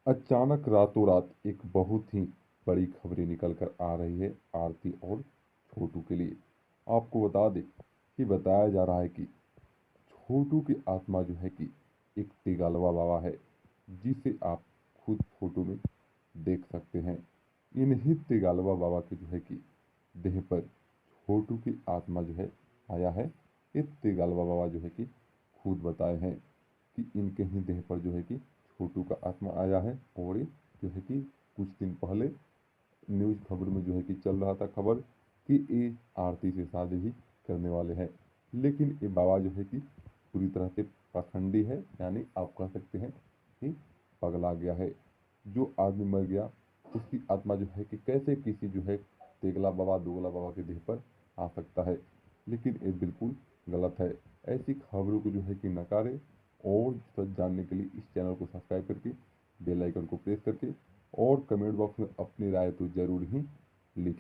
अचानक रातों रात एक बहुत ही बड़ी खबरें निकल कर आ रही है आरती और छोटू के लिए। आपको बता दें कि बताया जा रहा है कि छोटू की आत्मा जो है कि एक तेगालवा बाबा है, जिसे आप खुद फोटो में देख सकते हैं। इन्हीं तेगालवा बाबा के जो है कि देह पर छोटू की आत्मा जो है आया है। ये तेगालवा बाबा जो है कि खुद बताए हैं कि इनके ही देह पर जो है कि छोटू का आत्मा आया है। और ये जो है कि कुछ दिन पहले न्यूज़ खबर में जो है कि चल रहा था खबर कि ये आरती से शादी भी करने वाले हैं। लेकिन ये बाबा जो है कि पूरी तरह से पाखंडी है, यानी आप कह सकते हैं कि पगला गया है। जो आदमी मर गया उसकी आत्मा जो है कि कैसे किसी जो है तेगला बाबा दोगला बाबा के देह पर आ सकता है। लेकिन ये बिल्कुल गलत है। ऐसी खबरों को जो है कि नकारे। और सच जानने के लिए इस चैनल को सब्सक्राइब करके बेल आइकन को प्रेस करके और कमेंट बॉक्स में अपनी राय तो जरूर ही लिखें।